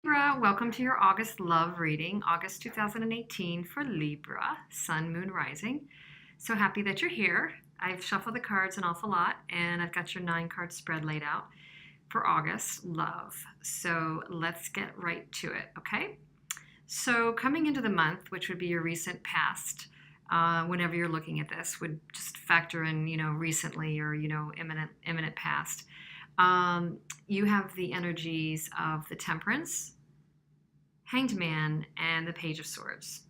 Libra, welcome to your August love reading, August 2018 for Libra, Sun, Moon, Rising. So happy that you're here. I've shuffled the cards an awful lot, and I've got your 9-card spread laid out for August love. So let's get right to it, okay? So coming into the month, which would be your recent past, whenever you're looking at this, would just factor in, recently or, imminent past. You have the energies of the Temperance, Hanged Man, and the Page of Swords.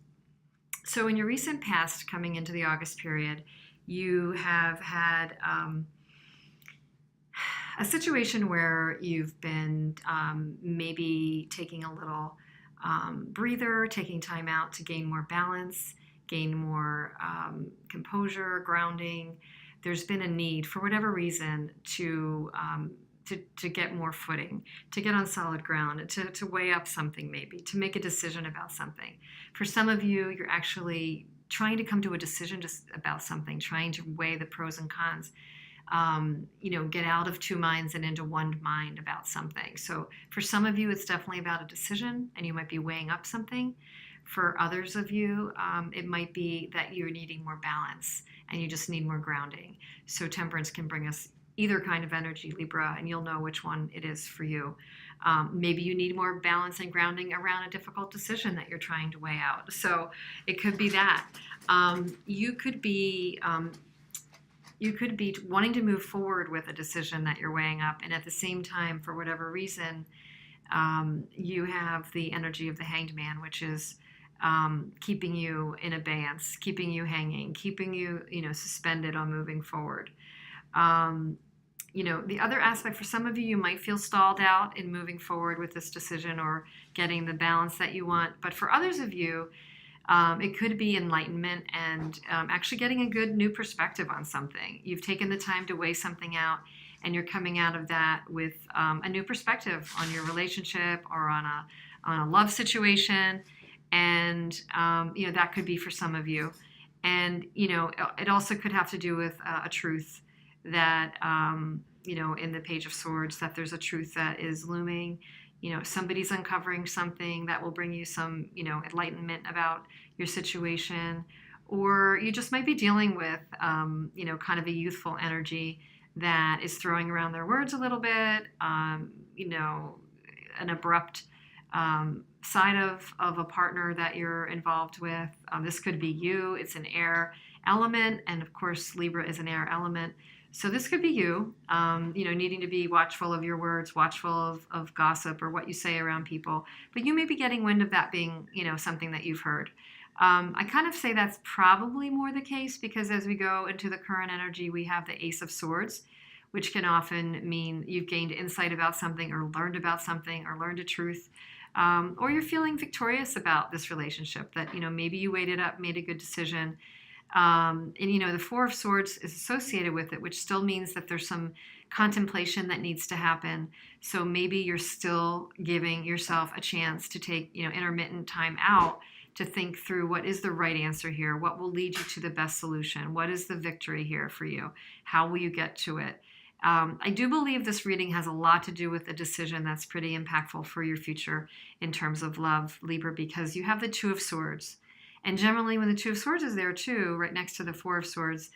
So in your recent past, coming into the August period, you have had a situation where you've been maybe taking a little breather, taking time out to gain more balance, gain more composure, grounding. There's been a need, for whatever reason, to get more footing, to get on solid ground, to weigh up something maybe, to make a decision about something. For some of you, you're actually trying to come to a decision just about something, trying to weigh the pros and cons, get out of two minds and into one mind about something. So for some of you, it's definitely about a decision, and you might be weighing up something. For others of you, it might be that you're needing more balance and you just need more grounding. So Temperance can bring us either kind of energy, Libra, and you'll know which one it is for you. Maybe you need more balance and grounding around a difficult decision that you're trying to weigh out. So it could be that. You could be wanting to move forward with a decision that you're weighing up, and at the same time, for whatever reason, you have the energy of the Hanged Man, which is keeping you in abeyance, keeping you hanging, keeping you, suspended on moving forward. The other aspect, for some of you, you might feel stalled out in moving forward with this decision or getting the balance that you want. But for others of you, it could be enlightenment and actually getting a good new perspective on something. You've taken the time to weigh something out, and you're coming out of that with a new perspective on your relationship or on a love situation. And, that could be for some of you. And, it also could have to do with a truth that, in the Page of Swords, that there's a truth that is looming. Somebody's uncovering something that will bring you some, enlightenment about your situation. Or you just might be dealing with, kind of a youthful energy that is throwing around their words a little bit, an abrupt side of a partner that you're involved with. This could be you. It's an air element. And of course, Libra is an air element. So this could be you, needing to be watchful of your words, watchful of gossip or what you say around people. But you may be getting wind of that being, something that you've heard. I kind of say that's probably more the case because as we go into the current energy, we have the Ace of Swords, which can often mean you've gained insight about something or learned about something or learned a truth. Or you're feeling victorious about this relationship that, maybe you weighed it up, made a good decision. The Four of Swords is associated with it, which still means that there's some contemplation that needs to happen. So maybe you're still giving yourself a chance to take, intermittent time out to think through what is the right answer here, what will lead you to the best solution, what is the victory here for you, how will you get to it. I do believe this reading has a lot to do with a decision that's pretty impactful for your future in terms of love, Libra, because you have the Two of Swords. And generally, when the Two of Swords is there too, right next to the Four of Swords,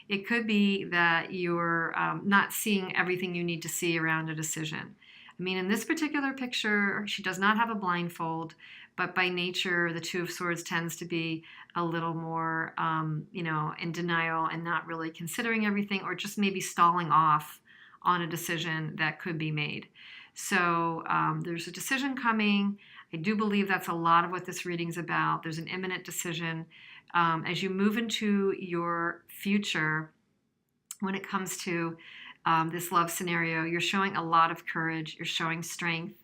it could be that you're not seeing everything you need to see around a decision. I mean, in this particular picture, she does not have a blindfold, but by nature, the Two of Swords tends to be a little more, in denial and not really considering everything, or just maybe stalling off on a decision that could be made. So there's a decision coming. I do believe that's a lot of what this reading's about. There's an imminent decision. As you move into your future, when it comes to this love scenario, you're showing a lot of courage. You're showing strength.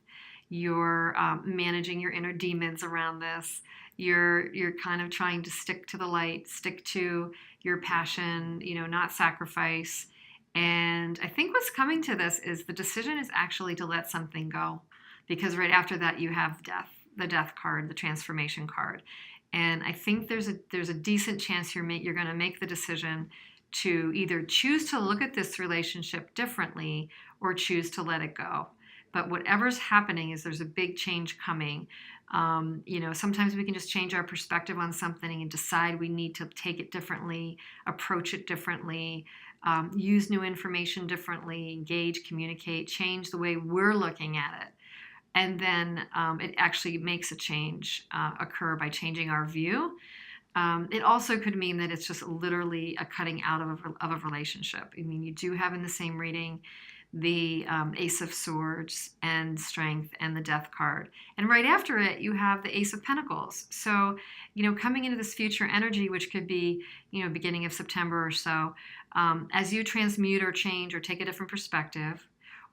You're managing your inner demons around this. You're kind of trying to stick to the light, stick to your passion, not sacrifice. And I think what's coming to this is the decision is actually to let something go. Because right after that, you have death, the death card, the transformation card. And I think there's a decent chance you're going to make the decision to either choose to look at this relationship differently or choose to let it go. But whatever's happening is there's a big change coming. Sometimes we can just change our perspective on something and decide we need to take it differently, approach it differently, use new information differently, engage, communicate, change the way we're looking at it. And then it actually makes a change occur by changing our view. It also could mean that it's just literally a cutting out of a relationship. I mean, you do have in the same reading the Ace of Swords and Strength and the Death card. And right after it, you have the Ace of Pentacles. So, coming into this future energy, which could be, beginning of September or so, as you transmute or change or take a different perspective,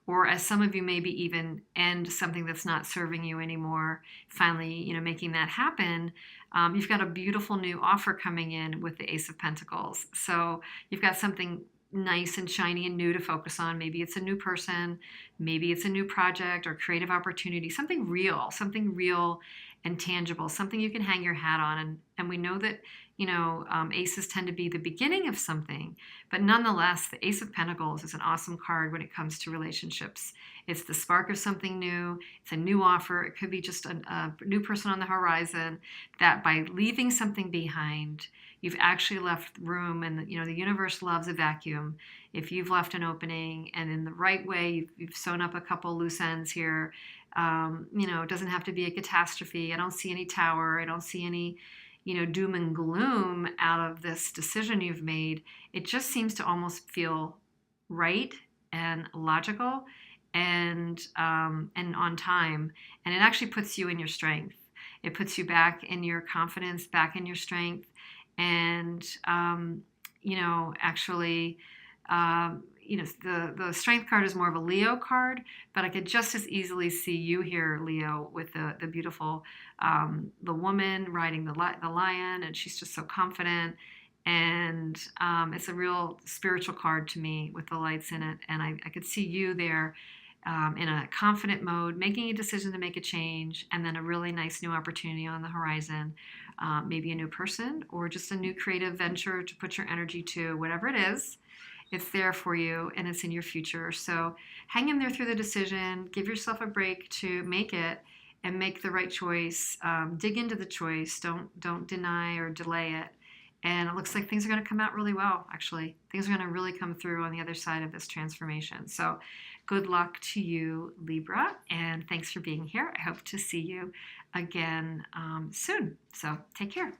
or as some of you maybe even end something that's not serving you anymore, finally, making that happen, you've got a beautiful new offer coming in with the Ace of Pentacles. So you've got something nice and shiny and new to focus on. Maybe it's a new person, maybe it's a new project or creative opportunity, something real and tangible, something you can hang your hat on. And we know that, aces tend to be the beginning of something, but nonetheless, the Ace of Pentacles is an awesome card when it comes to relationships. It's the spark of something new. It's a new offer. It could be just a new person on the horizon that by leaving something behind, you've actually left room, and the universe loves a vacuum. If you've left an opening and in the right way, you've sewn up a couple loose ends here. It doesn't have to be a catastrophe. I don't see any tower. I don't see any, doom and gloom out of this decision you've made. It just seems to almost feel right and logical and on time. And it actually puts you in your strength. It puts you back in your confidence, back in your strength. And, the strength card is more of a Leo card, but I could just as easily see you here, Leo, with the beautiful, the woman riding the lion, and she's just so confident. And it's a real spiritual card to me with the lights in it. And I could see you there in a confident mode, making a decision to make a change, and then a really nice new opportunity on the horizon. Maybe a new person or just a new creative venture to put your energy to, whatever it is. It's there for you and it's in your future. So hang in there through the decision, give yourself a break to make it and make the right choice. Dig into the choice. Don't deny or delay it. And it looks like things are going to come out really well, actually. Things are going to really come through on the other side of this transformation. So good luck to you, Libra, and thanks for being here. I hope to see you again soon. So take care.